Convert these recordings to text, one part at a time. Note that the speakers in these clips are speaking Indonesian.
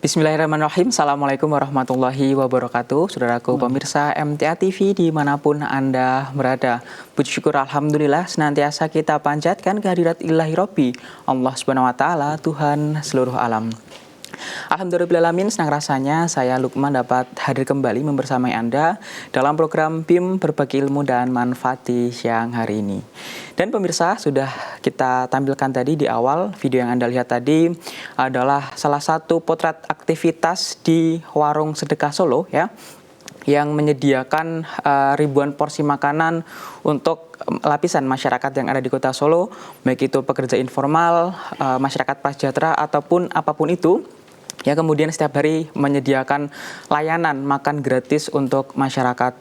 Bismillahirrahmanirrahim. Assalamualaikum warahmatullahi wabarakatuh. Saudaraku pemirsa MTA TV dimanapun Anda berada. Puji syukur Alhamdulillah senantiasa kita panjatkan kehadirat Ilahi Robbi, Allah Subhanahu Wa Ta'ala, Tuhan seluruh alam. Alhamdulillahirrahmanirrahim, senang rasanya saya Lukman dapat hadir kembali membersamai Anda dalam program BIM Berbagi Ilmu dan Manfaat di siang hari ini. Dan pemirsa, sudah kita tampilkan tadi di awal, video yang Anda lihat tadi adalah salah satu potret aktivitas di Warung Sedekah Solo ya, yang menyediakan ribuan porsi makanan untuk lapisan masyarakat yang ada di Kota Solo, baik itu pekerja informal, masyarakat prasejahtera ataupun apapun itu. Ya, kemudian setiap hari menyediakan layanan makan gratis untuk masyarakat.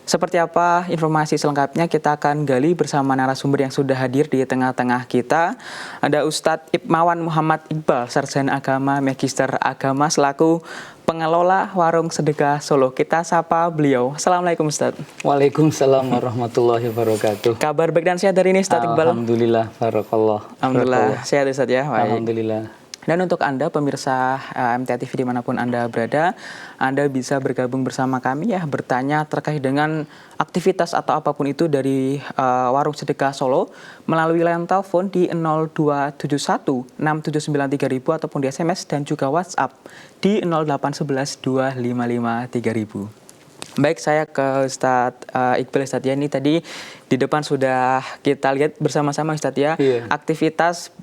Seperti apa informasi selengkapnya kita akan gali bersama narasumber yang sudah hadir di tengah-tengah kita. Ada Ustadz Ipmawan Muhammad Iqbal, Sarjana Agama, Magister Agama selaku pengelola Warung Sedekah Solo. Kita sapa beliau. Assalamualaikum Ustadz. Waalaikumsalam warahmatullahi wabarakatuh. Kabar baik dan sehat hari ini Ustadz Iqbal? Alhamdulillah, barakallah. Alhamdulillah, sehat Ustadz ya. Baik. Alhamdulillah. Dan untuk Anda pemirsa MTA TV dimanapun Anda berada, Anda bisa bergabung bersama kami ya, bertanya terkait dengan aktivitas atau apapun itu dari Warung Sedekah Solo melalui line telepon di 0271 679 3000 ataupun di SMS dan juga WhatsApp di 0811 255 3000. Baik, saya ke Ustadz Iqbal Ustadz ya. Ini tadi di depan sudah kita lihat bersama-sama Ustadz ya, aktivitas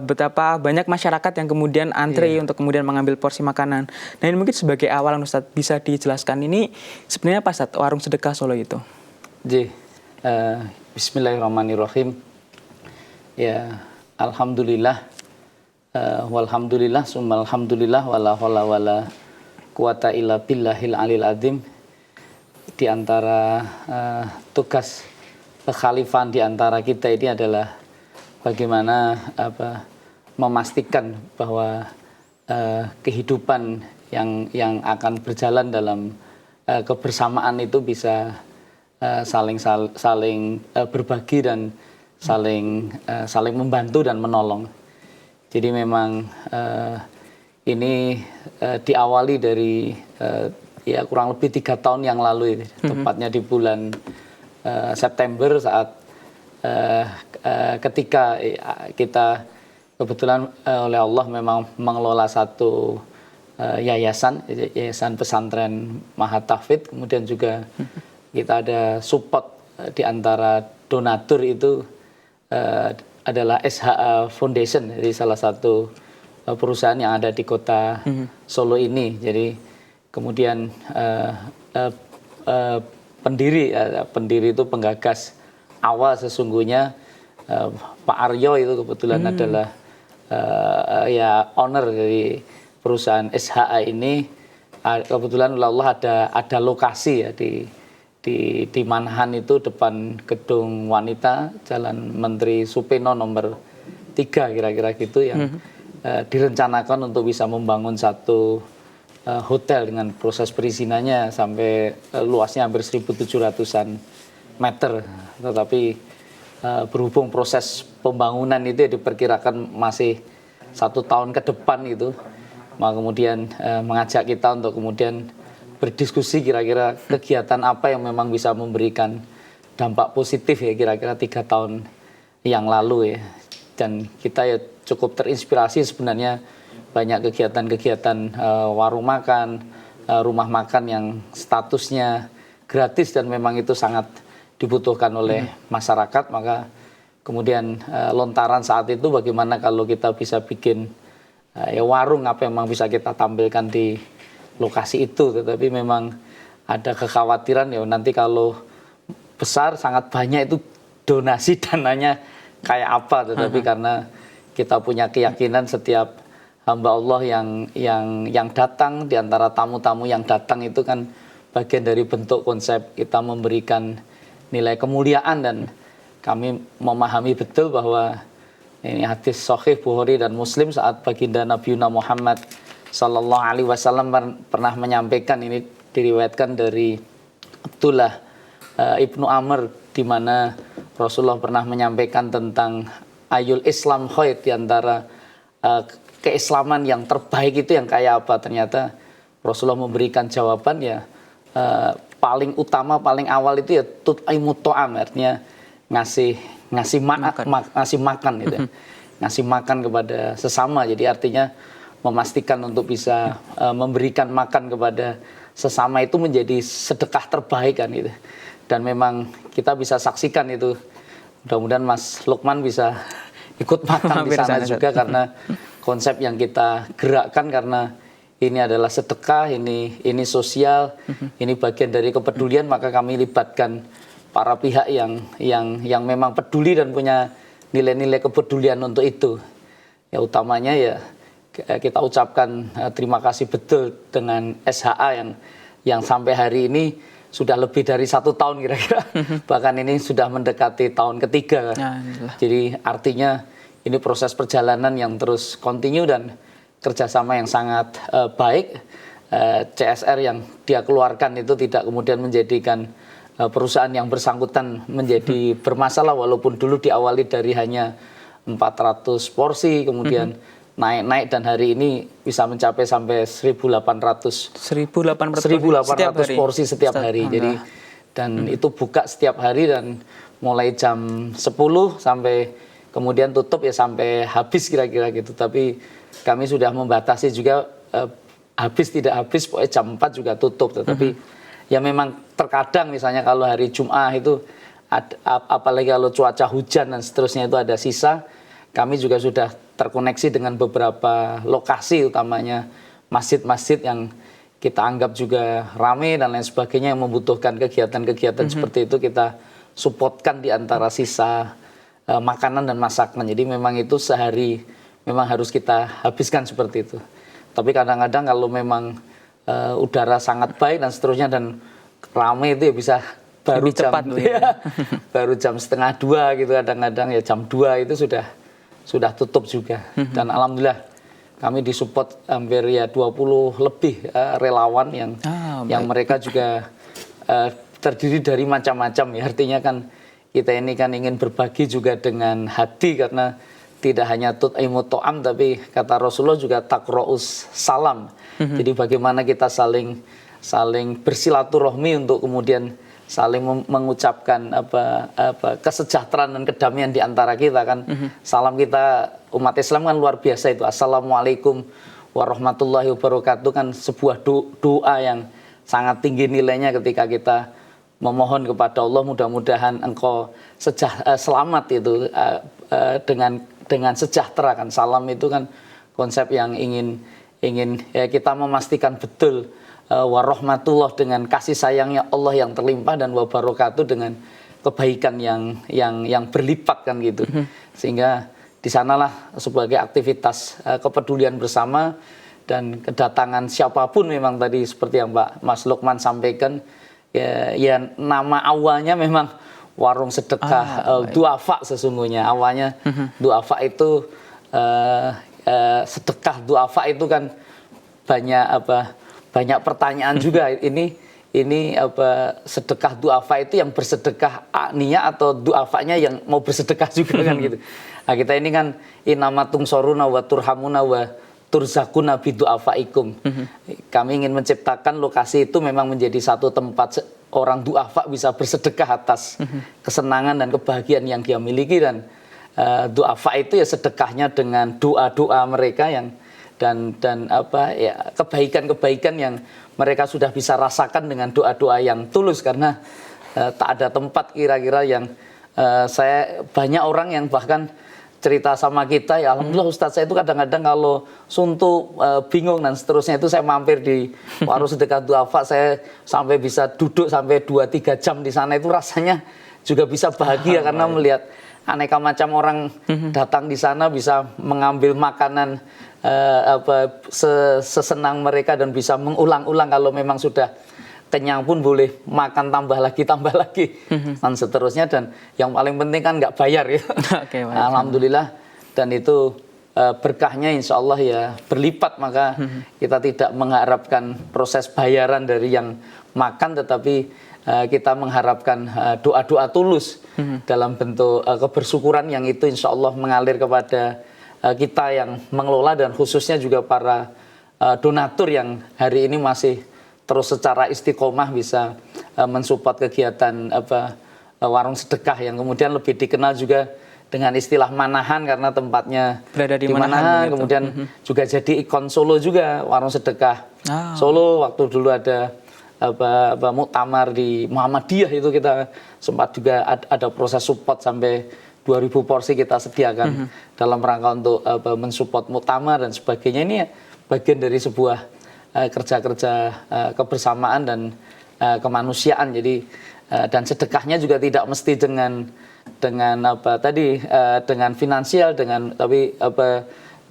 betapa banyak masyarakat yang kemudian antri untuk kemudian mengambil porsi makanan. Nah, ini mungkin sebagai awalan Ustadz bisa dijelaskan ini sebenarnya apa Ustadz Warung Sedekah Solo itu? Bismillahirrahmanirrahim. Ya, alhamdulillah, walhamdulillah, summa alhamdulillah, wala hawla wala quwata illa billahil alil azim. Di antara tugas kekhalifahan di antara kita ini adalah bagaimana memastikan bahwa kehidupan yang akan berjalan dalam kebersamaan itu bisa saling berbagi dan saling membantu dan menolong. Jadi memang ini diawali dari ya kurang lebih 3 tahun yang lalu ini, tepatnya di bulan September saat ketika kita kebetulan oleh Allah memang mengelola satu yayasan pesantren Mahat Tahfidz, kemudian juga kita ada support di antara donatur itu adalah SHA Foundation, jadi salah satu perusahaan yang ada di kota Solo ini. Jadi kemudian pendiri itu penggagas awal sesungguhnya Pak Aryo itu kebetulan adalah ya owner dari perusahaan SHA ini. Kebetulan Allah ada lokasi ya di Manahan itu, depan gedung wanita Jalan Menteri Supeno nomor 3 kira-kira gitu, yang direncanakan untuk bisa membangun satu hotel dengan proses perizinannya sampai luasnya hampir 1.700-an meter. Tetapi berhubung proses pembangunan itu diperkirakan masih 1 tahun ke depan gitu, maka kemudian mengajak kita untuk kemudian berdiskusi kira-kira kegiatan apa yang memang bisa memberikan dampak positif ya kira-kira 3 tahun yang lalu ya. Dan kita ya cukup terinspirasi sebenarnya, banyak kegiatan-kegiatan warung makan, rumah makan yang statusnya gratis dan memang itu sangat dibutuhkan oleh masyarakat. Maka kemudian lontaran saat itu bagaimana kalau kita bisa bikin ya warung apa yang memang bisa kita tampilkan di lokasi itu. Tetapi memang ada kekhawatiran ya nanti kalau besar sangat banyak itu donasi dananya kayak apa. Tetapi karena kita punya keyakinan setiap hamba Allah yang datang, di antara tamu-tamu yang datang itu kan bagian dari bentuk konsep kita memberikan nilai kemuliaan. Dan kami memahami betul bahwa ini hadis sahih Bukhari dan Muslim saat baginda Nabi Muhammad Sallallahu Alaihi Wasallam pernah menyampaikan, ini diriwayatkan dari Abdullah Ibnu Amr, di mana Rasulullah pernah menyampaikan tentang ayul Islam khair, di antara keislaman yang terbaik itu yang kayak apa? Ternyata Rasulullah memberikan jawaban ya paling utama, paling awal itu ya tut'imut ta'am, artinya ngasih makan gitu ya. Ngasih makan kepada sesama. Jadi artinya memastikan untuk bisa memberikan makan kepada sesama itu menjadi sedekah terbaik kan gitu. Dan memang kita bisa saksikan itu. Mudah-mudahan Mas Lukman bisa ikut makan di sana juga karena konsep yang kita gerakkan, karena ini adalah sedekah, ini sosial, ini bagian dari kepedulian, maka kami libatkan para pihak yang memang peduli dan punya nilai-nilai kepedulian untuk itu. Ya utamanya ya kita ucapkan terima kasih betul dengan SHA yang sampai hari ini sudah lebih dari 1 tahun kira-kira, bahkan ini sudah mendekati tahun ketiga. Jadi artinya ini proses perjalanan yang terus continue dan kerjasama yang sangat baik. CSR yang dia keluarkan itu tidak kemudian menjadikan perusahaan yang bersangkutan menjadi bermasalah, walaupun dulu diawali dari hanya 400 porsi, kemudian naik dan hari ini bisa mencapai sampai 1.800 porsi setiap hari. Jadi dan itu buka setiap hari dan mulai jam 10 sampai kemudian tutup ya sampai habis kira-kira gitu. Tapi kami sudah membatasi juga habis tidak habis, pokoknya jam 4 juga tutup. Tetapi ya memang terkadang misalnya kalau hari Jumat itu apalagi kalau cuaca hujan dan seterusnya itu ada sisa, kami juga sudah terkoneksi dengan beberapa lokasi, utamanya masjid-masjid yang kita anggap juga ramai dan lain sebagainya yang membutuhkan kegiatan-kegiatan seperti itu, kita supportkan di antara sisa makanan dan masakan. Jadi memang itu sehari memang harus kita habiskan seperti itu. Tapi kadang-kadang kalau memang udara sangat baik dan seterusnya dan ramai itu ya bisa baru jam baru jam 1:30 gitu, kadang-kadang ya jam 2 itu sudah tutup juga. Dan alhamdulillah kami disupport hampir ya 20 lebih relawan yang mereka juga terdiri dari macam-macam ya. Artinya kan kita ini kan ingin berbagi juga dengan hati, karena tidak hanya tut'imut ta'am, tapi kata Rasulullah juga taqra'us salam. Jadi bagaimana kita saling bersilaturahmi untuk kemudian saling mengucapkan kesejahteraan dan kedamaian di antara kita kan. Salam kita umat Islam kan luar biasa itu. Assalamualaikum warahmatullahi wabarakatuh kan sebuah doa yang sangat tinggi nilainya ketika kita memohon kepada Allah, mudah-mudahan engkau selamat itu dengan sejahtera kan. Salam itu kan konsep yang ingin ya kita memastikan betul warahmatullah dengan kasih sayangnya Allah yang terlimpah, dan wabarakatuh dengan kebaikan yang berlipat kan gitu. Sehingga di sanalah sebagai aktivitas kepedulian bersama dan kedatangan siapapun, memang tadi seperti yang Mas Lukman sampaikan ya nama awalnya memang warung sedekah duafa sesungguhnya. Awalnya duafa itu sedekah duafa itu kan banyak pertanyaan juga. Ini sedekah duafa itu yang bersedekah niat atau duafanya yang mau bersedekah juga kan gitu. Nah, kita ini kan inamatung soruna wa turhamuna wa turzakuna bidu'afaikum. Kami ingin menciptakan lokasi itu memang menjadi satu tempat orang du'afa bisa bersedekah atas kesenangan dan kebahagiaan yang dia miliki, dan du'afa itu ya sedekahnya dengan doa-doa mereka dan kebaikan-kebaikan yang mereka sudah bisa rasakan dengan doa-doa yang tulus, karena tak ada tempat kira-kira yang saya banyak orang yang bahkan cerita sama kita, ya alhamdulillah Ustadz, saya itu kadang-kadang kalau suntuk bingung dan seterusnya itu saya mampir di warung sedekah duafa, saya sampai bisa duduk sampai 2-3 jam di sana, itu rasanya juga bisa bahagia karena melihat aneka macam orang datang di sana, bisa mengambil makanan sesenang mereka dan bisa mengulang-ulang. Kalau memang sudah kenyang pun boleh makan tambah lagi dan seterusnya, dan yang paling penting kan nggak bayar ya. Alhamdulillah, dan itu berkahnya insya Allah ya berlipat, maka kita tidak mengharapkan proses bayaran dari yang makan, tetapi kita mengharapkan doa-doa tulus dalam bentuk kebersyukuran yang itu insya Allah mengalir kepada kita yang mengelola dan khususnya juga para donatur yang hari ini masih terus secara istiqomah bisa mensupport kegiatan warung sedekah yang kemudian lebih dikenal juga dengan istilah Manahan karena tempatnya berada di Manahan, begitu. kemudian juga jadi ikon Solo juga warung sedekah. Solo waktu dulu ada muktamar di Muhammadiyah itu kita sempat juga ada proses support sampai 2000 porsi kita sediakan dalam rangka untuk mensupport muktamar dan sebagainya. Ini bagian dari sebuah kerja-kerja kebersamaan dan kemanusiaan. Jadi dan sedekahnya juga tidak mesti dengan dengan finansial, tapi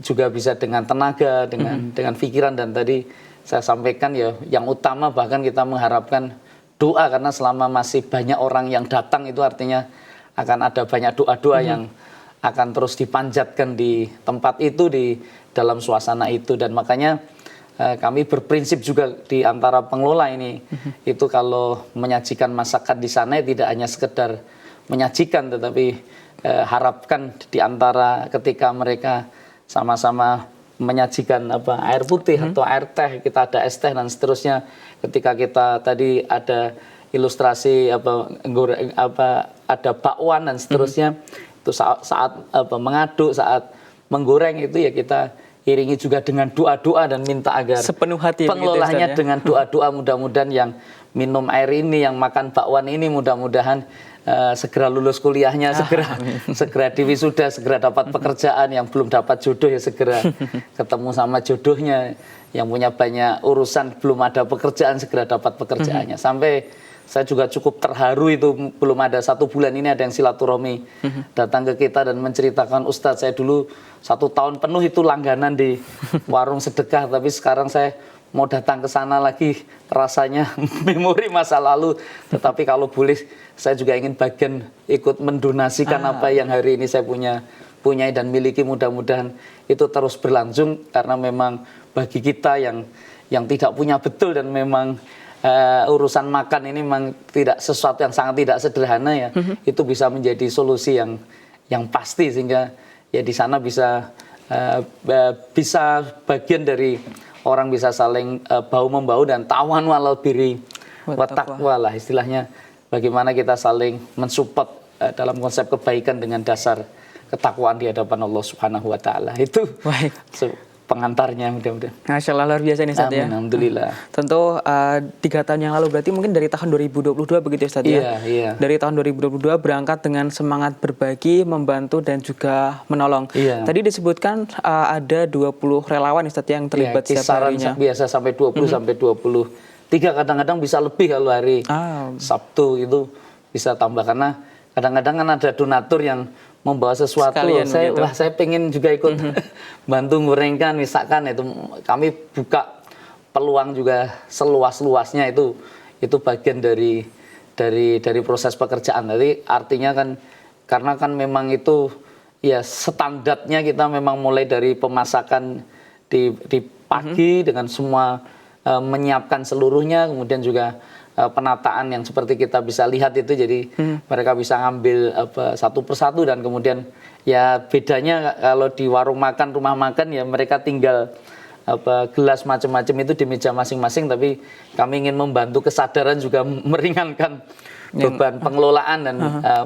juga bisa dengan tenaga, dengan pikiran, dan tadi saya sampaikan ya yang utama bahkan kita mengharapkan doa, karena selama masih banyak orang yang datang itu artinya akan ada banyak doa-doa yang akan terus dipanjatkan di tempat itu, di dalam suasana itu. Dan makanya kami berprinsip juga di antara pengelola ini, itu kalau menyajikan masakan di sana ya tidak hanya sekedar menyajikan, tetapi harapkan di antara ketika mereka sama-sama menyajikan air putih atau air teh, kita ada es teh dan seterusnya. Ketika kita tadi ada ilustrasi ada bakwan dan seterusnya, itu saat mengaduk, saat menggoreng itu ya kita iringi juga dengan doa-doa dan minta agar sepenuh hati pengelolanya dengan doa-doa, mudah-mudahan yang minum air ini, yang makan bakwan ini mudah-mudahan segera lulus kuliahnya, segera diwisuda, segera dapat pekerjaan, yang belum dapat jodoh ya segera ketemu sama jodohnya, yang punya banyak urusan belum ada pekerjaan segera dapat pekerjaannya. Sampai saya juga cukup terharu itu belum ada 1 bulan ini ada yang silaturahmi datang ke kita dan menceritakan, Ustadz saya dulu 1 tahun penuh itu langganan di warung sedekah, tapi sekarang saya mau datang ke sana lagi rasanya memori masa lalu, tetapi kalau boleh saya juga ingin bagian ikut mendonasikan apa yang hari ini saya punya dan miliki, mudah-mudahan itu terus berlangsung, karena memang bagi kita yang tidak punya betul dan memang urusan makan ini memang tidak sesuatu yang sangat tidak sederhana ya, itu bisa menjadi solusi yang pasti, sehingga ya di sana bisa bagian dari orang bisa saling bahu membau dan tawan walau biri watakwa lah istilahnya, bagaimana kita saling mensupport dalam konsep kebaikan dengan dasar ketakwaan di hadapan Allah Subhanahu wa taala. Itu baik pengantarnya, mudah-mudahan. Masya Allah, luar biasa nih Ustaz ya. Alhamdulillah. Tentu 3 tahun yang lalu, berarti mungkin dari tahun 2022 begitu Ustaz ya? Iya. Dari tahun 2022 berangkat dengan semangat berbagi, membantu dan juga menolong. Iya. Tadi disebutkan ada 20 relawan Ustaz yang terlibat setiap harinya. Biasa sampai 20 sampai 23, kadang-kadang bisa lebih kalau hari Sabtu itu bisa tambah, karena kadang-kadang kan ada donatur yang membawa sesuatu, saya pengen juga ikut bantu gorengkan, misalkan itu kami buka peluang juga seluas-luasnya, itu bagian dari proses pekerjaan. Jadi artinya kan karena kan memang itu ya standarnya kita memang mulai dari pemasakan di pagi dengan semua menyiapkan seluruhnya, kemudian juga penataan yang seperti kita bisa lihat itu, jadi mereka bisa ngambil satu persatu, dan kemudian ya bedanya kalau di warung makan, rumah makan ya mereka tinggal gelas macam-macam itu di meja masing-masing, tapi kami ingin membantu kesadaran juga meringankan beban pengelolaan dan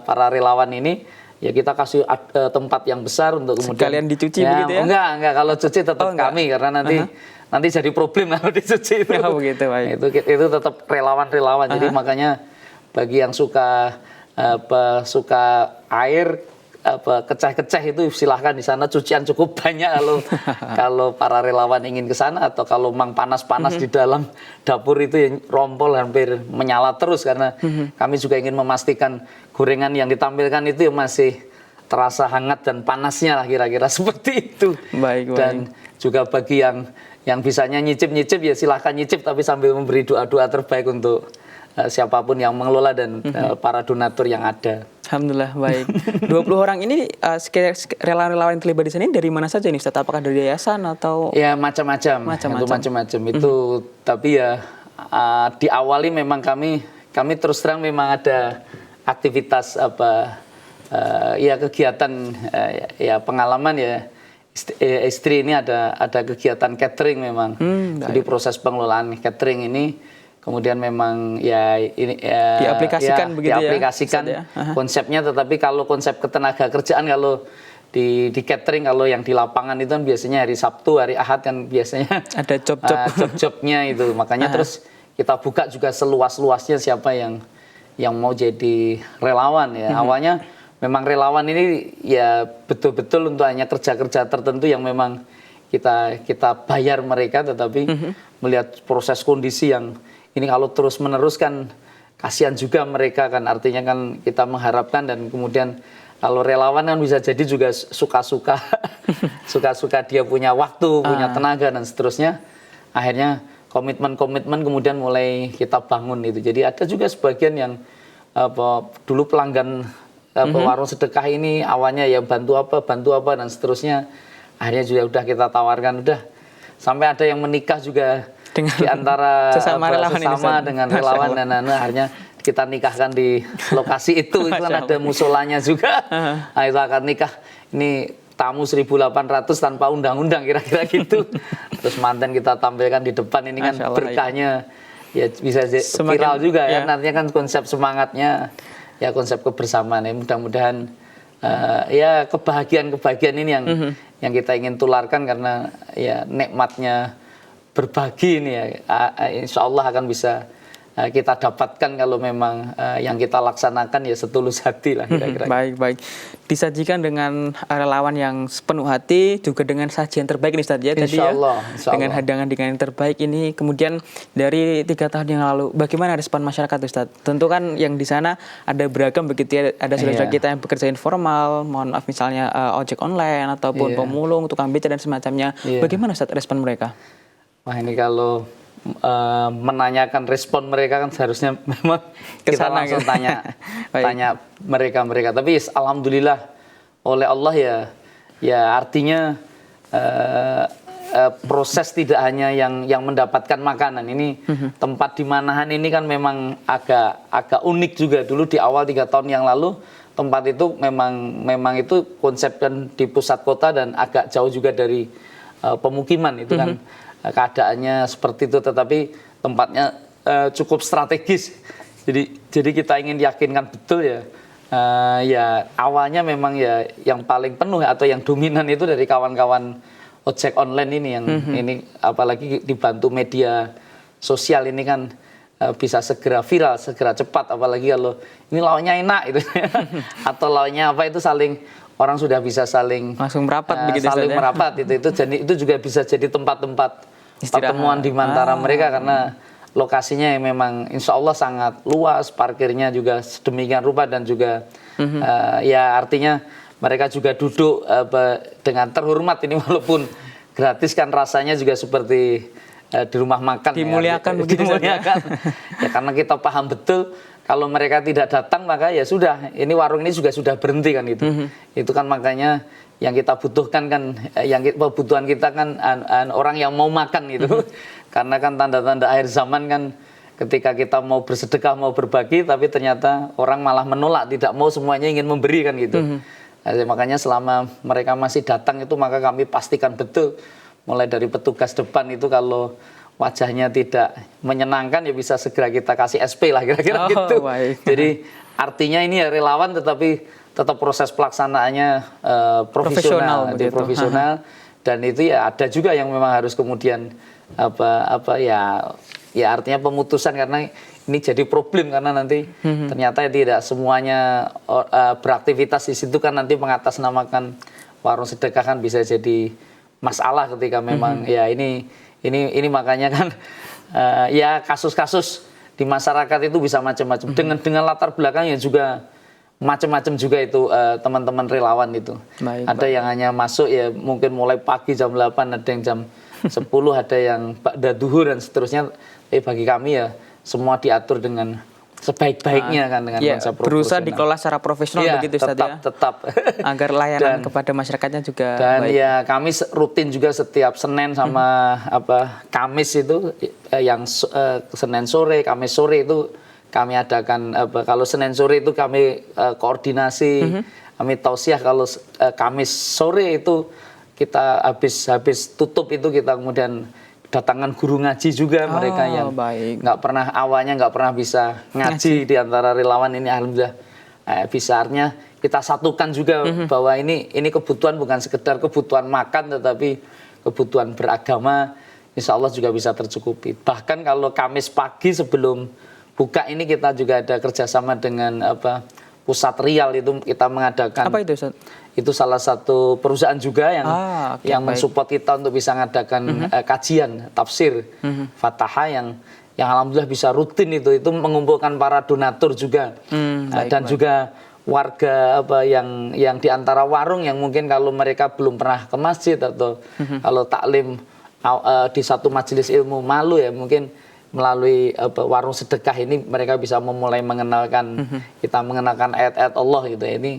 para relawan ini. Ya kita kasih tempat yang besar untuk kemudian sekalian dicuci begitu ya? Enggak, kalau cuci tetap kami, karena nanti jadi problem kalau dicuci itu. Begitu, baik. Itu tetap relawan-relawan. Jadi makanya bagi yang suka air keceh-keceh itu silahkan di sana, cucian cukup banyak kalau para relawan ingin ke sana, atau kalau memang panas-panas di dalam dapur itu yang rompol hampir menyala terus, karena kami juga ingin memastikan gorengan yang ditampilkan itu masih terasa hangat dan panasnya lah, kira-kira seperti itu. Baik. Dan juga bagi yang bisanya nyicip-nyicip ya silahkan nyicip, tapi sambil memberi doa-doa terbaik untuk siapapun yang mengelola dan para donatur yang ada. Alhamdulillah, baik. 20 orang ini relawan-relawan yang terlibat di sini dari mana saja nih Ustaz? Apakah dari yayasan atau? Ya macam-macam. Itu, tapi ya diawali memang kami terus terang memang ada aktivitas ya kegiatan ya pengalaman ya istri ini ada kegiatan catering memang. Jadi proses pengelolaan catering ini kemudian memang ya ini diaplikasikan begitu diaplikasikan ya, konsepnya. Tetapi kalau konsep ketenaga kerjaan, kalau di catering, kalau yang di lapangan itu kan biasanya hari Sabtu, hari Ahad kan biasanya ada job-jobnya itu. Makanya terus kita buka juga seluas-luasnya siapa yang mau jadi relawan ya. Awalnya memang relawan ini ya betul-betul untuk hanya kerja-kerja tertentu yang memang kita bayar mereka, tetapi melihat proses kondisi yang ini kalau terus meneruskan kasihan juga mereka kan. Artinya kan kita mengharapkan, dan kemudian kalau relawan kan bisa jadi juga suka-suka suka-suka dia punya waktu, punya tenaga dan seterusnya. Akhirnya komitmen-komitmen kemudian mulai kita bangun itu. Jadi ada juga sebagian yang dulu pelanggan warung sedekah ini awalnya ya bantu apa dan seterusnya. Akhirnya juga udah kita tawarkan, udah sampai ada yang menikah juga di antara sesama dengan relawan, dan akhirnya kita nikahkan di lokasi itu kan ada musolanya juga. Nah, itu akan nikah ini tamu 1.800 tanpa undang-undang kira-kira gitu. Terus manten kita tampilkan di depan, ini kan berkahnya ya bisa viral juga ya. Nantinya kan konsep semangatnya ya konsep kebersamaan ya. Mudah-mudahan ya kebahagiaan ini yang kita ingin tularkan, karena ya nikmatnya berbagi ini ya insya Allah akan bisa kita dapatkan kalau memang yang kita laksanakan ya setulus hati lah kira-kira. Baik. Disajikan dengan relawan yang sepenuh hati, juga dengan sajian terbaik ini Ustaz ya. Insya Allah. Dengan hadangan yang terbaik ini. Kemudian dari 3 tahun yang lalu, bagaimana respon masyarakat Ustaz? Tentu kan yang di sana ada beragam begitu ya. Ada saudara kita yang bekerja informal, mohon maaf misalnya ojek online ataupun pemulung, tukang beca dan semacamnya. Bagaimana Ustaz respon mereka? Wah, ini kalau menanyakan respon mereka kan seharusnya memang kita langsung tanya mereka. Tapi alhamdulillah oleh Allah ya artinya proses tidak hanya yang mendapatkan makanan ini. Tempat di Manahan ini kan memang agak unik juga. Dulu di awal 3 tahun yang lalu tempat itu memang itu konsepkan di pusat kota dan agak jauh juga dari pemukiman itu kan. Keadaannya seperti itu, tetapi tempatnya cukup strategis. Jadi kita ingin yakinkan betul ya. Ya awalnya memang ya yang paling penuh atau yang dominan itu dari kawan-kawan ojek online ini yang ini apalagi dibantu media sosial ini kan bisa segera viral, segera cepat, apalagi kalau ini lauknya enak itu atau lauknya apa itu orang sudah bisa saling langsung merapat begitu saling merapat itu juga bisa jadi tempat-tempat pertemuan di antara mereka, karena lokasinya yang memang insya Allah sangat luas, parkirnya juga sedemikian rupa, dan juga ya artinya mereka juga duduk dengan terhormat ini, walaupun gratis kan rasanya juga seperti di rumah makan dimuliakan ya, dimuliakan ya, karena kita paham betul kalau mereka tidak datang maka ya sudah, ini warung ini juga sudah berhenti kan itu. Itu kan makanya yang kita butuhkan kan, yang kebutuhan kita kan orang yang mau makan gitu. Karena kan tanda-tanda akhir zaman kan ketika kita mau bersedekah, mau berbagi, tapi ternyata orang malah menolak, tidak mau, semuanya ingin memberi kan gitu. Makanya selama mereka masih datang itu maka kami pastikan betul, mulai dari petugas depan itu kalau wajahnya tidak menyenangkan ya bisa segera kita kasih SP lah kira-kira gitu. Baik. Jadi artinya ini ya relawan, tetapi tetap proses pelaksanaannya profesional. Dan itu ya ada juga yang memang harus kemudian ya artinya pemutusan, karena ini jadi problem karena nanti ternyata ya tidak semuanya beraktivitas di situ kan nanti mengatasnamakan warung sedekah kan bisa jadi masalah ketika memang ya ini makanya kan ya kasus-kasus di masyarakat itu bisa macam-macam dengan latar belakangnya juga macam-macam juga itu teman-teman relawan itu. Ada yang hanya masuk ya mungkin mulai pagi jam 8, ada yang jam 10, ada yang ba'da duhur dan seterusnya. Tapi bagi kami ya semua diatur dengan sebaik-baiknya kan dengan konsep profesional. Berusaha dikelola secara profesional begitu Ustaz ya. Tetap. Agar layanan kepada masyarakatnya juga dan baik. Ya kami rutin juga setiap Senin sama Kamis itu yang Senin sore, Kamis sore itu kami adakan kalau Senin sore itu kami koordinasi, kami tausiah, kalau Kamis sore itu kita habis tutup itu kita kemudian datangan guru ngaji juga mereka yang awalnya nggak pernah bisa ngaji di antara relawan ini, alhamdulillah besarnya kita satukan juga bahwa ini kebutuhan bukan sekedar kebutuhan makan tetapi kebutuhan beragama, insya Allah juga bisa tercukupi. Bahkan kalau Kamis pagi sebelum buka ini kita juga ada kerjasama dengan Pusat Rial, itu kita mengadakan. Apa itu, Ustaz? Itu salah satu perusahaan juga yang mensupport kita untuk bisa mengadakan kajian tafsir Fatahah yang alhamdulillah bisa rutin itu mengumpulkan para donatur juga dan juga warga yang di antara warung yang mungkin kalau mereka belum pernah ke masjid atau kalau taklim di satu majelis ilmu malu ya, mungkin melalui warung sedekah ini mereka bisa memulai mengenalkan kita mengenalkan ayat-ayat Allah gitu ya. Ini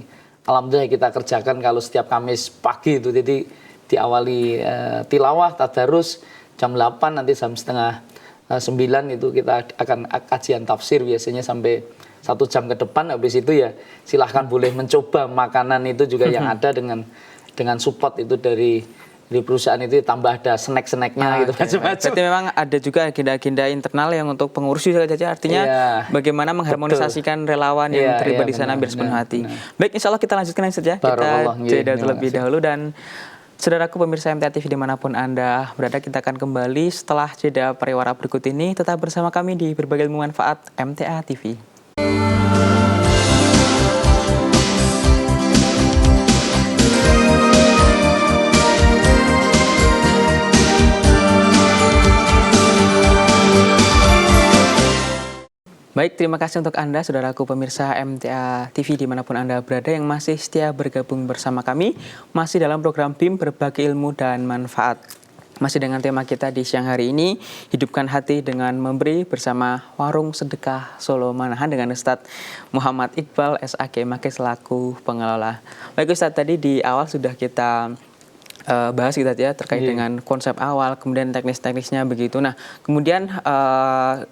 alhamdulillah kita kerjakan kalau setiap Kamis pagi itu. Jadi diawali tilawah tadarus jam 8, nanti jam setengah 9 itu kita akan kajian tafsir biasanya sampai 1 jam ke depan. Habis itu ya silahkan boleh mencoba makanan itu juga yang ada dengan support itu dari perusahaan itu, tambah ada snack-snacknya gitu macam-macam. Berarti memang ada juga agenda-agenda internal yang untuk pengurus juga saja, artinya bagaimana mengharmonisasikan relawan yang terlibat di sana biar sepenuh hati. Baik, insya Allah kita lanjutkan saja. Kita jeda terlebih dahulu, dan saudaraku pemirsa MTA TV dimanapun Anda berada, kita akan kembali setelah jeda pariwara berikut ini. Tetap bersama kami di Berbagai Ilmu Manfaat MTA TV. Baik, terima kasih untuk Anda, saudaraku pemirsa MTA TV dimanapun Anda berada yang masih setia bergabung bersama kami, masih dalam program BIM Berbagi Ilmu dan Manfaat. Masih dengan tema kita di siang hari ini, hidupkan hati dengan memberi, bersama Warung Sedekah Solo Manahan dengan Ustadz Muhammad Iqbal SAG Maki selaku pengelola. Baik Ustadz, tadi di awal sudah kita bahas kita ya terkait dengan konsep awal, kemudian teknis-teknisnya begitu. Nah, kemudian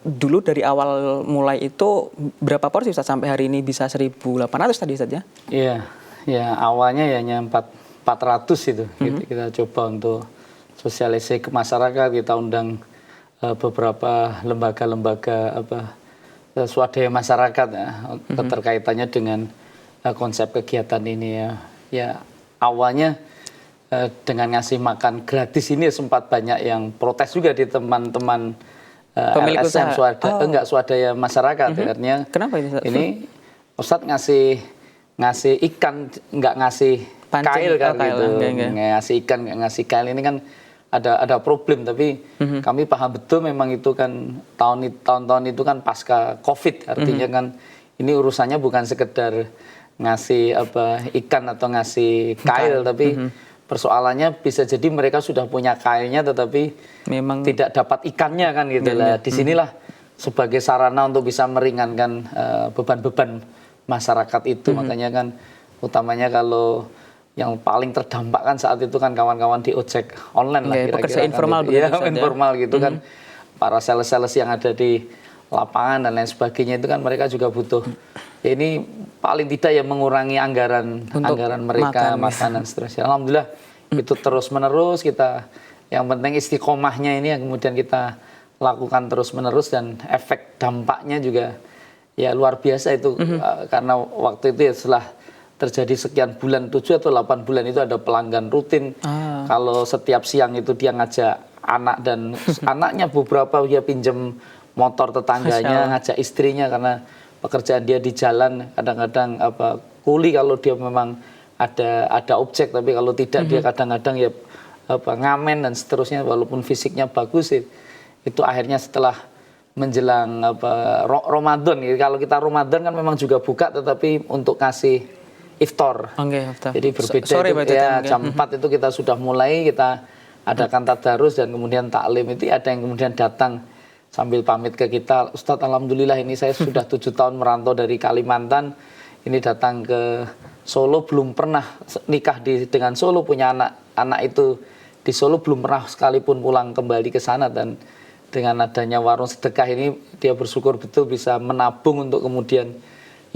dulu dari awal mulai itu berapa porsi Ustaz sampai hari ini bisa 1.800 tadi Ustaz ya? Iya, ya awalnya ya hanya 400 itu. Kita coba untuk sosialisasi ke masyarakat, kita undang beberapa lembaga-lembaga swadaya masyarakat ya, keterkaitannya dengan konsep kegiatan ini ya. Ya awalnya dengan ngasih makan gratis ini sempat banyak yang protes juga di teman-teman LSM swadaya masyarakat. Artinya kenapa ini? Ini Ustadz ngasih ikan, nggak ngasih kail kan gitu. Ngasih ikan nggak ngasih kail ini kan ada problem, tapi kami paham betul memang itu kan tahun-tahun itu kan pasca Covid, artinya kan ini urusannya bukan sekedar ngasih ikan atau ngasih kail, tapi persoalannya bisa jadi mereka sudah punya kailnya tetapi memang tidak dapat ikannya kan gitu lah. Disinilah sebagai sarana untuk bisa meringankan beban-beban masyarakat itu. Makanya kan utamanya kalau yang paling terdampak kan saat itu kan kawan-kawan di ojek online lah kira-kira. Pekerja informal kan, gitu. Informal gitu kan. Para sales-sales yang ada di lapangan dan lain sebagainya itu kan mereka juga butuh. Ya ini paling tidak ya mengurangi anggaran mereka, makanan seterusnya. Alhamdulillah itu terus menerus kita, yang penting istiqomahnya ini yang kemudian kita lakukan terus menerus, dan efek dampaknya juga ya luar biasa itu. Karena waktu itu ya setelah terjadi sekian bulan, 7 atau 8 bulan itu ada pelanggan rutin. Kalau setiap siang itu dia ngajak anak dan anaknya beberapa dia pinjem motor tetangganya, ngajak istrinya karena pekerjaan dia di jalan, kadang-kadang kuli kalau dia memang ada objek, tapi kalau tidak dia kadang-kadang ya ngamen dan seterusnya walaupun fisiknya bagus. Itu akhirnya setelah menjelang Ramadan. Kalau kita Ramadan kan memang juga buka tetapi untuk kasih iftar. Jadi berbeda itu ya jam 4 itu kita sudah mulai, kita adakan tadarus dan kemudian taklim. Itu ada yang kemudian datang sambil pamit ke kita, Ustadz alhamdulillah ini saya sudah 7 tahun merantau dari Kalimantan, ini datang ke Solo, belum pernah nikah dengan Solo, punya anak itu di Solo, belum pernah sekalipun pulang kembali ke sana, dan dengan adanya warung sedekah ini dia bersyukur betul bisa menabung untuk kemudian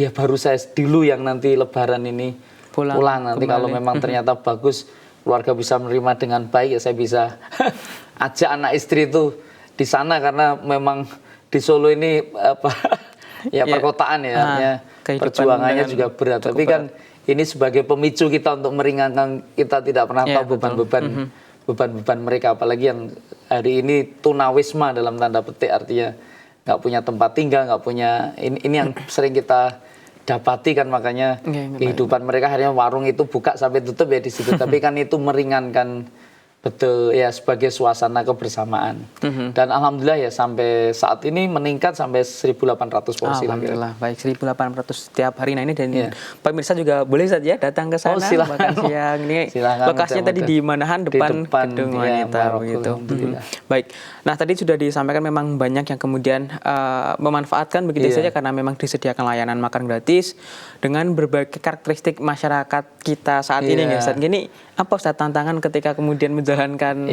ya baru saya dulu yang nanti lebaran ini pulang nanti kembali. Kalau memang ternyata bagus keluarga bisa menerima dengan baik, ya saya bisa ajak anak istri itu di sana, karena memang di Solo ini apa ya perkotaan ya, artinya perjuangannya juga berat. Tapi kan ini sebagai pemicu kita untuk meringankan, kita tidak pernah tahu beban-beban mereka, apalagi yang hari ini tunawisma dalam tanda petik, artinya nggak punya tempat tinggal, nggak punya ini yang sering kita dapati kan, makanya kehidupan mereka akhirnya warung itu buka sampai tutup ya di situ. Tapi kan itu meringankan betul ya, sebagai suasana kebersamaan. Dan alhamdulillah ya sampai saat ini meningkat sampai 1.800 porsi. Alhamdulillah, baik 1.800 setiap hari. Nah ini, dan pemirsa juga boleh saja datang ke sana makan siang. Ini lokasinya tadi di Manahan, depan gedung wanita begitu. Baik. Nah tadi sudah disampaikan memang banyak yang kemudian memanfaatkan begitu saja, karena memang disediakan layanan makan gratis dengan berbagai karakteristik masyarakat kita saat ini ya Ustaz. Gini, apa Ustaz tantangan ketika kemudian menjalankan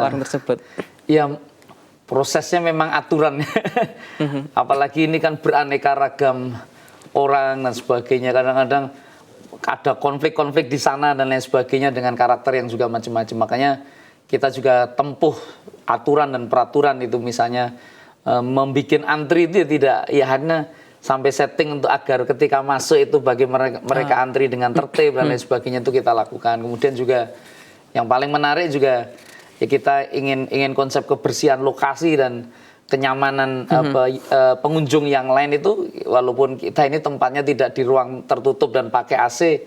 warung tersebut? Ya, prosesnya memang aturan. Apalagi ini kan beraneka ragam orang dan sebagainya. Kadang-kadang ada konflik-konflik di sana dan lain sebagainya dengan karakter yang juga macam-macam. Makanya kita juga tempuh aturan dan peraturan itu, misalnya membuat antri itu tidak ya hanya sampai setting untuk agar ketika masuk itu bagi mereka antri dengan tertib dan lain sebagainya, itu kita lakukan. Kemudian juga yang paling menarik juga ya, kita ingin konsep kebersihan lokasi dan kenyamanan pengunjung yang lain itu, walaupun kita ini tempatnya tidak di ruang tertutup dan pakai AC,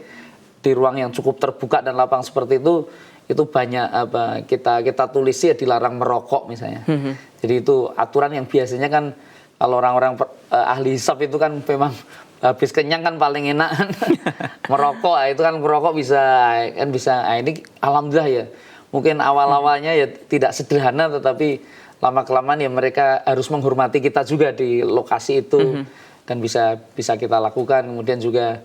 di ruang yang cukup terbuka dan lapang seperti itu banyak kita tulis ya dilarang merokok misalnya. Jadi itu aturan yang biasanya kan kalau orang-orang ahli hisab itu kan memang habis kenyang kan paling enak merokok, itu kan merokok bisa. Ini alhamdulillah ya, mungkin awal-awalnya ya tidak sederhana, tetapi lama-kelamaan ya mereka harus menghormati kita juga di lokasi itu dan bisa kita lakukan. Kemudian juga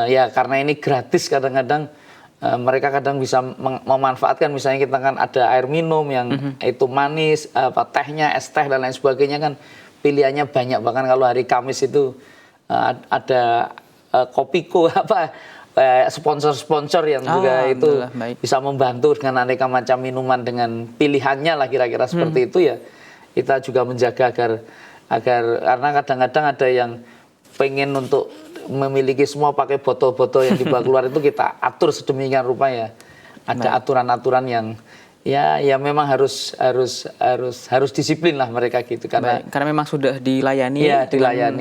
ya karena ini gratis, kadang-kadang mereka kadang bisa memanfaatkan, misalnya kita kan ada air minum yang itu manis, tehnya, es teh dan lain sebagainya kan pilihannya banyak. Bahkan kalau hari Kamis itu ada Kopiko sponsor-sponsor yang juga itu bisa membantu dengan aneka macam minuman dengan pilihannya lah, kira-kira seperti itu ya. Kita juga menjaga agar karena kadang-kadang ada yang pengen untuk memiliki semua pakai botol-botol yang dibawa keluar, itu kita atur sedemikian rupa ya. Ada aturan-aturan yang ya memang harus disiplin lah mereka gitu, karena memang sudah dilayani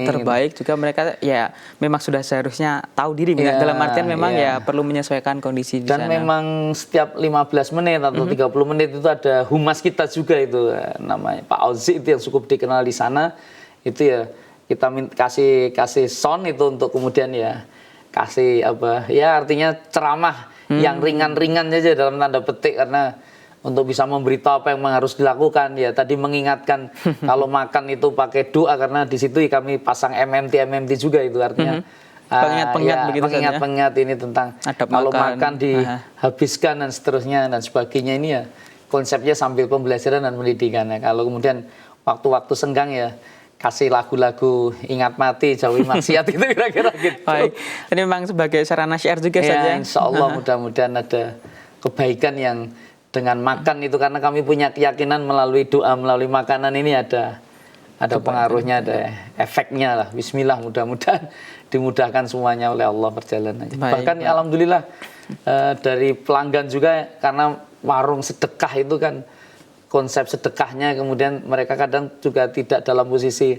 terbaik gitu. Juga mereka ya memang sudah seharusnya tahu diri dalam artian memang ya perlu menyesuaikan kondisi di sana. Dan memang setiap 15 menit atau 30 menit itu ada humas kita juga, itu namanya Pak Auzi, itu yang cukup dikenal di sana. Itu ya kita kasih sound itu untuk kemudian ya kasih artinya ceramah yang ringan-ringan saja dalam tanda petik, karena untuk bisa memberitahu apa yang harus dilakukan ya, tadi mengingatkan kalau makan itu pakai doa, karena di situ kami pasang MMT juga, itu artinya pengingat ini tentang kalau makan dihabiskan dan seterusnya dan sebagainya. Ini ya konsepnya sambil pembelajaran dan pendidikan ya. Kalau kemudian waktu-waktu senggang ya kasih lagu-lagu ingat mati, jauhi maksiat itu kira-kira gitu. Baik. Ini memang sebagai sarana syiar juga saja. Insya Allah mudah-mudahan ada kebaikan yang dengan makan itu, karena kami punya keyakinan melalui doa, melalui makanan ini ada pengaruhnya, ada efeknya lah. Bismillah, mudah-mudahan dimudahkan semuanya oleh Allah perjalanannya. Bahkan alhamdulillah dari pelanggan juga, karena warung sedekah itu kan konsep sedekahnya, kemudian mereka kadang juga tidak dalam posisi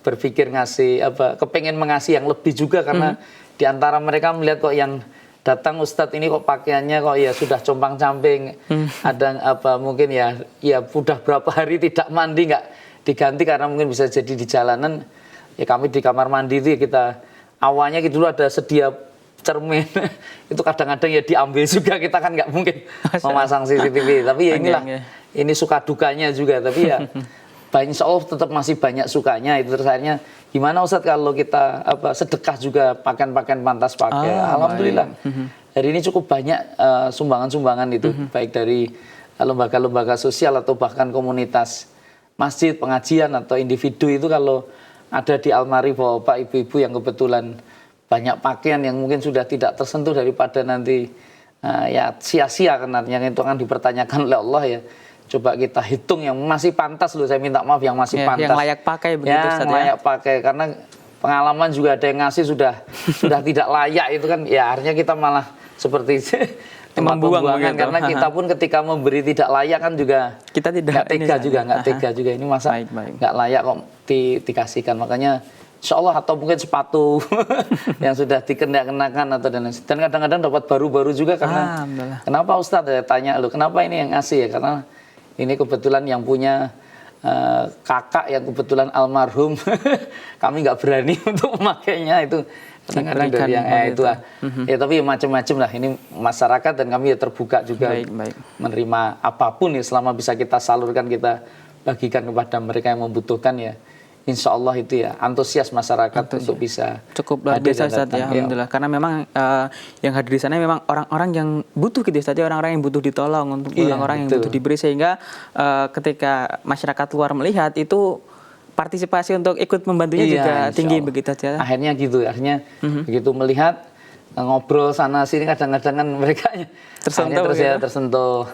berpikir ngasih kepengen mengasih yang lebih juga, karena diantara mereka melihat kok yang datang Ustadz ini kok pakaiannya kok ya sudah compang-camping, ada mungkin ya udah berapa hari tidak mandi, nggak diganti, karena mungkin bisa jadi di jalanan ya. Kami di kamar mandi itu ya kita awalnya gitu dulu ada sedia cermin itu kadang-kadang ya diambil juga, kita kan nggak mungkin memasang CCTV, tapi ya inilah ini suka dukanya juga. Tapi ya insya Allah tetap masih banyak sukanya itu. Terus akhirnya gimana Ustadz kalau kita sedekah juga pakaian-pakaian pantas pakai. Alhamdulillah hari ini cukup banyak sumbangan-sumbangan itu, baik dari lembaga-lembaga sosial atau bahkan komunitas masjid, pengajian atau individu. Itu kalau ada di almari bapak ibu-ibu yang kebetulan banyak pakaian yang mungkin sudah tidak tersentuh, daripada nanti ya sia-sia kan, artinya itu akan dipertanyakan oleh Allah ya. Coba kita hitung yang masih pantas loh, saya minta maaf yang masih pantas. Yang layak pakai begitu ya, Ustaz, yang layak pakai, karena pengalaman juga ada yang ngasih sudah tidak layak itu kan, ya artinya kita malah seperti tempat pembuangan karena kita pun ketika memberi tidak layak kan juga kita tidak nggak tega juga ini masa nggak layak kok dikasihkan. Makanya insya Allah, atau mungkin sepatu yang sudah dikenakan atau dan kadang-kadang dapat baru-baru juga karena kenapa Ustadz, ya tanya lu kenapa ini yang ngasih ya, karena ini kebetulan yang punya kakak yang kebetulan almarhum kami nggak berani untuk memakainya, itu kadang-kadang dari yang itu ya, tapi macam-macam lah ini masyarakat, dan kami ya terbuka juga menerima apapun ya selama bisa kita salurkan, kita bagikan kepada mereka yang membutuhkan ya. Insya Allah itu ya antusias masyarakat untuk bisa cukup luar biasa Ustaz ya, alhamdulillah. Karena memang yang hadir di sana memang orang-orang yang butuh gitu Ustaz ya, orang-orang yang butuh ditolong, untuk orang-orang yang butuh diberi, sehingga ketika masyarakat luar melihat itu partisipasi untuk ikut membantunya juga tinggi begitu saja. Akhirnya gitu, akhirnya begitu melihat ngobrol sana sini kadang-kadang kan mereka tersentuh,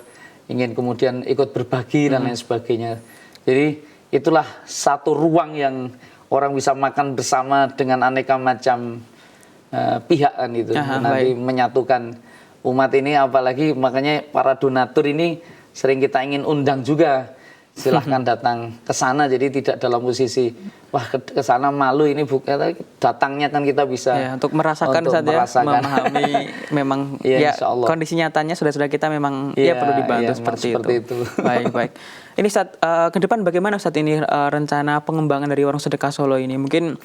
ingin kemudian ikut berbagi dan lain sebagainya. Jadi itulah satu ruang yang orang bisa makan bersama dengan aneka macam pihak kan itu. Nanti menyatukan umat ini, apalagi makanya para donatur ini sering kita ingin undang juga. Silahkan datang ke sana, jadi tidak dalam posisi wah ke sana malu, ini bukan, datangnya kan kita bisa untuk merasakan saja, memahami memang ya kondisi nyatanya sudah kita memang perlu dibantu seperti itu. Baik. Ini Ustaz, ke depan bagaimana Ustaz ini rencana pengembangan dari Warung Sedekah Solo ini? Mungkin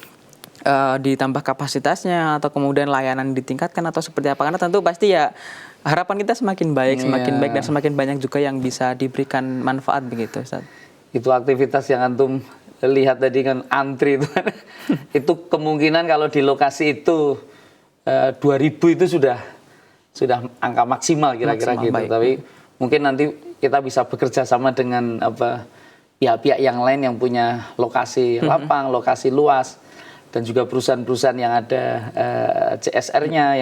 ditambah kapasitasnya atau kemudian layanan ditingkatkan atau seperti apa? Karena tentu pasti ya harapan kita semakin baik dan semakin banyak juga yang bisa diberikan manfaat begitu Ustaz. Itu aktivitas yang antum lihat tadi kan, antri itu itu kemungkinan kalau di lokasi itu 2000 itu sudah angka maksimal kira-kira gitu. Tapi mungkin nanti kita bisa bekerja sama dengan pihak-pihak yang lain yang punya lokasi lapang, lokasi luas, dan juga perusahaan-perusahaan yang ada CSR-nya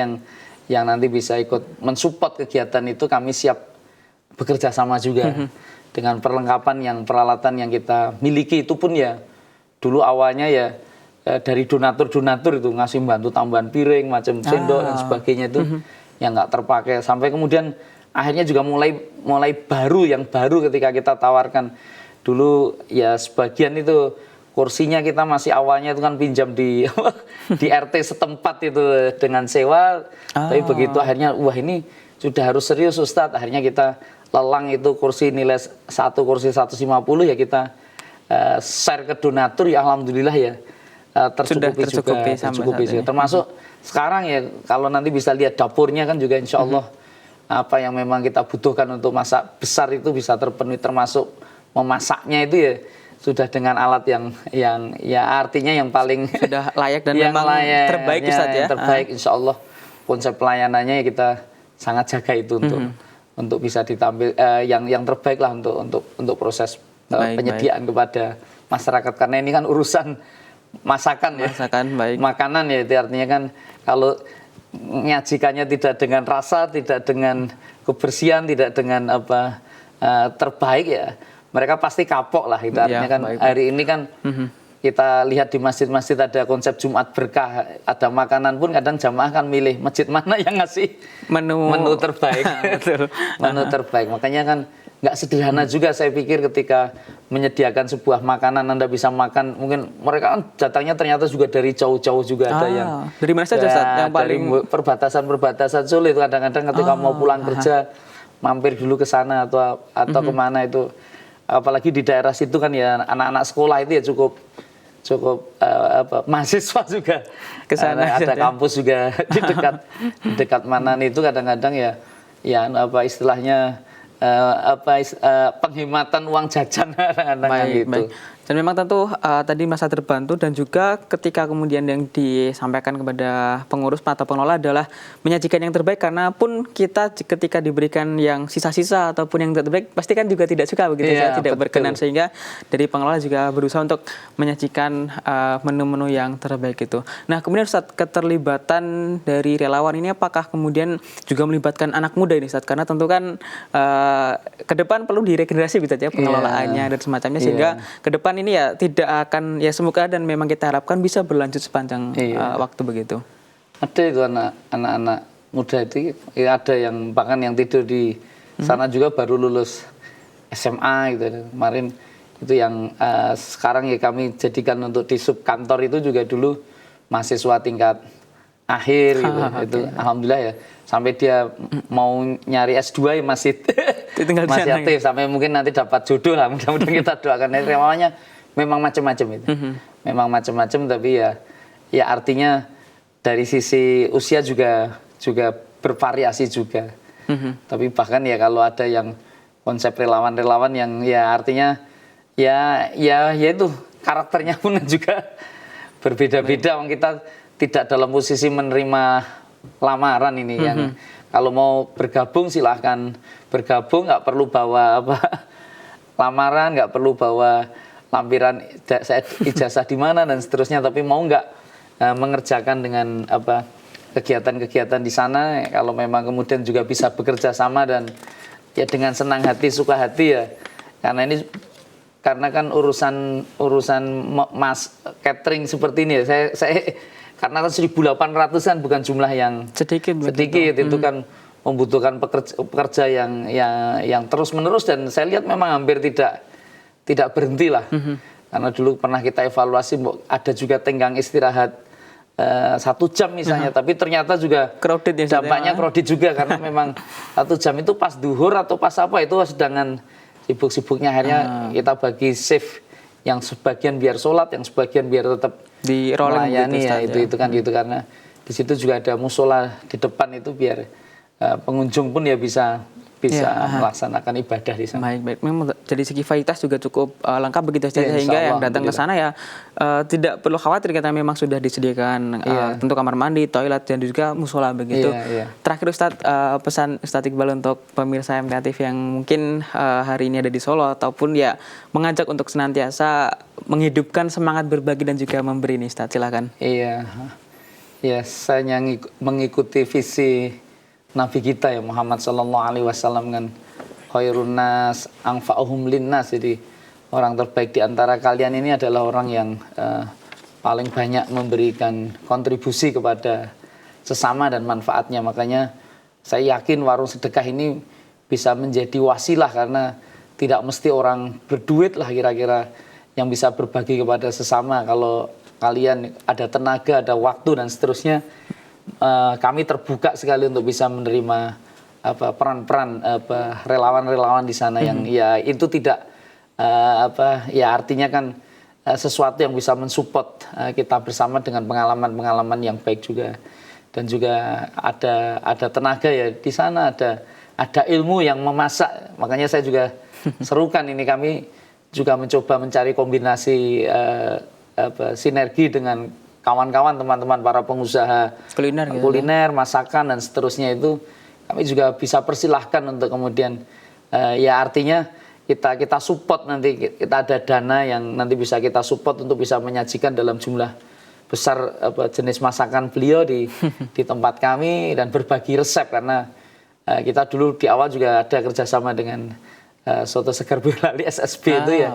yang nanti bisa ikut mensupport kegiatan itu. Kami siap bekerja sama juga dengan peralatan yang kita miliki. Itu pun ya dulu awalnya ya dari donatur itu ngasih bantu tambahan piring, macam sendok dan sebagainya itu yang nggak terpakai, sampai kemudian akhirnya juga mulai yang baru ketika kita tawarkan. Dulu ya sebagian itu kursinya kita masih awalnya itu kan pinjam di RT setempat itu dengan sewa. Tapi begitu akhirnya wah ini sudah harus serius Ustadz, akhirnya kita lelang itu kursi nilai kursi 150 ya, kita share ke donatur ya, alhamdulillah ya tercukupi juga. Termasuk sekarang ya kalau nanti bisa lihat dapurnya kan juga insya Allah apa yang memang kita butuhkan untuk masak besar itu bisa terpenuhi, termasuk memasaknya itu ya sudah dengan alat yang ya artinya yang paling sudah layak dan memang terbaik Ustaz ya. Terbaik insya Allah. Konsep pelayanannya ya kita sangat jaga itu untuk bisa ditampil yang terbaik lah untuk proses penyediaan kepada masyarakat, karena ini kan urusan masakan ya. Makanan ya, itu artinya kan kalau menyajikannya tidak dengan rasa, tidak dengan kebersihan, tidak dengan terbaik ya, mereka pasti kapok lah. Itu artinya kan hari ini kan kita lihat di masjid-masjid ada konsep Jumat berkah, ada makanan pun kadang jamaah kan milih masjid mana yang ngasih menu terbaik. Menu terbaik. Makanya kan nggak sederhana juga saya pikir ketika menyediakan sebuah makanan, Anda bisa makan, mungkin mereka kan datangnya ternyata juga dari jauh-jauh juga ada yang dari mana saja Ustaz? Yang dari perbatasan sulit, kadang-kadang ketika mau pulang kerja mampir dulu ke sana atau kemana itu, apalagi di daerah situ kan ya anak-anak sekolah itu ya cukup mahasiswa juga kesana, ada kampus juga di dekat Manan itu, kadang-kadang ya istilahnya penghematan uang jajan kadang-kadang gitu. Dan memang tentu tadi merasa terbantu, dan juga ketika kemudian yang disampaikan kepada pengurus atau pengelola adalah menyajikan yang terbaik, karena pun kita ketika diberikan yang sisa-sisa ataupun yang terbaik pasti kan juga tidak suka begitu Iya, tidak betul. berkenan, sehingga dari pengelola juga berusaha untuk menyajikan menu-menu yang terbaik itu. Nah, kemudian Ustadz, keterlibatan dari relawan ini apakah kemudian juga melibatkan anak muda ini Ustadz? Karena tentu kan ke depan perlu diregenerasi gitu ya pengelolaannya dan semacamnya, sehingga ke depan ini ya tidak akan, ya semoga dan memang kita harapkan bisa berlanjut sepanjang waktu begitu. Ada itu anak-anak muda itu, ya ada yang bahkan yang tidur di sana juga baru lulus SMA gitu. Kemarin itu yang sekarang ya kami jadikan untuk di sub kantor itu juga dulu mahasiswa tingkat akhir gitu. Itu alhamdulillah ya, sampai dia mau nyari S2 ya masih masih aktif, sampai mungkin nanti dapat jodoh lah, mudah-mudahan kita doakan. Relawannya memang macam-macam itu, memang macam-macam, tapi ya artinya dari sisi usia juga bervariasi juga. Tapi bahkan ya kalau ada yang konsep relawan-relawan yang ya artinya ya itu karakternya pun juga berbeda-beda. Kita tidak dalam posisi menerima lamaran ini yang kalau mau bergabung silahkan bergabung, nggak perlu bawa lamaran, nggak perlu bawa lampiran saya ijazah di mana dan seterusnya, tapi mau nggak mengerjakan dengan kegiatan-kegiatan di sana, kalau memang kemudian juga bisa bekerja sama dan ya dengan senang hati, suka hati ya, karena kan urusan mas catering seperti ini ya, saya karena kan 1.800-an bukan jumlah yang sedikit itu kan membutuhkan pekerja yang terus menerus, dan saya lihat memang hampir tidak berhenti lah. Karena dulu pernah kita evaluasi, ada juga tenggang istirahat 1 jam misalnya, tapi ternyata juga crowded ya, dampaknya crowded juga, karena memang 1 jam itu pas duhur atau pas apa itu sedangkan sibuk-sibuknya, akhirnya kita bagi shift, yang sebagian biar sholat, yang sebagian biar tetap di rolling melayani ya, itu kan gitu, karena di situ juga ada musola di depan itu biar pengunjung pun ya bisa melaksanakan ibadah di sana. Baik. Memang dari segi fasilitas juga cukup lengkap begitu saja, sehingga yang datang ke sana ya tidak perlu khawatir, karena memang sudah disediakan tentu kamar mandi, toilet, dan juga musola begitu. Terakhir Ustadz, pesan Ustadz Iqbal untuk pemirsa MTA TV yang mungkin hari ini ada di Solo, ataupun ya mengajak untuk senantiasa menghidupkan semangat berbagi dan juga memberi ini, Ustadz, silakan. Iya, saya mengikuti visi Nabi kita ya Muhammad Sallallahu Alaihi Wasallam, kan khairun nas anfa'uhum linnas, jadi orang terbaik di antara kalian ini adalah orang yang paling banyak memberikan kontribusi kepada sesama dan manfaatnya. Makanya saya yakin warung sedekah ini bisa menjadi wasilah, karena tidak mesti orang berduit lah kira-kira yang bisa berbagi kepada sesama. Kalau kalian ada tenaga, ada waktu dan seterusnya, kami terbuka sekali untuk bisa menerima peran-peran relawan-relawan di sana yang ya itu tidak ya artinya kan sesuatu yang bisa mensupport kita bersama dengan pengalaman-pengalaman yang baik juga, dan juga ada tenaga ya di sana, ada ilmu yang memasak. Makanya saya juga serukan ini, kami juga mencoba mencari kombinasi sinergi dengan kawan-kawan, teman-teman para pengusaha kuliner, masakan dan seterusnya, itu kami juga bisa persilahkan untuk kemudian ya artinya kita support, nanti kita ada dana yang nanti bisa kita support untuk bisa menyajikan dalam jumlah besar jenis masakan beliau di tempat kami, dan berbagi resep, karena kita dulu di awal juga ada kerjasama dengan Soto Segar Boyolali SSB itu ya.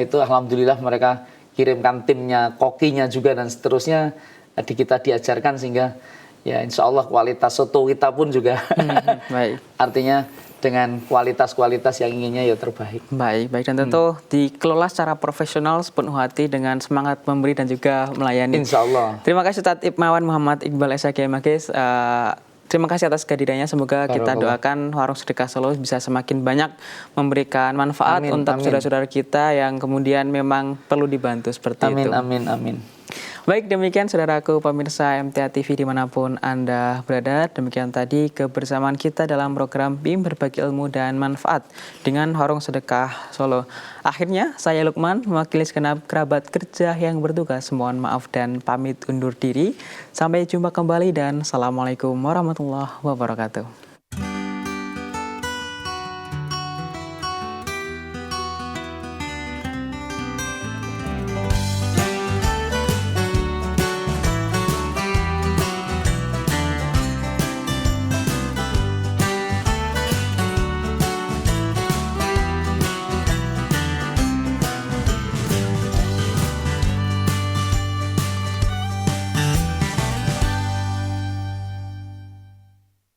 Itu alhamdulillah mereka kirimkan timnya, kokinya juga dan seterusnya, kita diajarkan, sehingga ya insya Allah kualitas soto kita pun juga artinya dengan kualitas-kualitas yang inginnya ya terbaik. Baik, dan tentu dikelola secara profesional, sepenuh hati, dengan semangat memberi dan juga melayani. Insya Allah. Terima kasih Ustadz Imawan Muhammad Iqbal SHG Magis. Terima kasih atas kehadirannya. Semoga kita doakan Warung Sedekah Solo bisa semakin banyak memberikan manfaat untuk saudara-saudara kita yang kemudian memang perlu dibantu seperti itu. Amin. Baik, demikian saudaraku pemirsa MTA TV dimanapun Anda berada. Demikian tadi kebersamaan kita dalam program BIM Berbagi Ilmu dan Manfaat dengan Horong Sedekah Solo. Akhirnya, saya Lukman, mewakili segenap kerabat kerja yang bertugas. Mohon maaf dan pamit undur diri. Sampai jumpa kembali dan Assalamualaikum warahmatullahi wabarakatuh.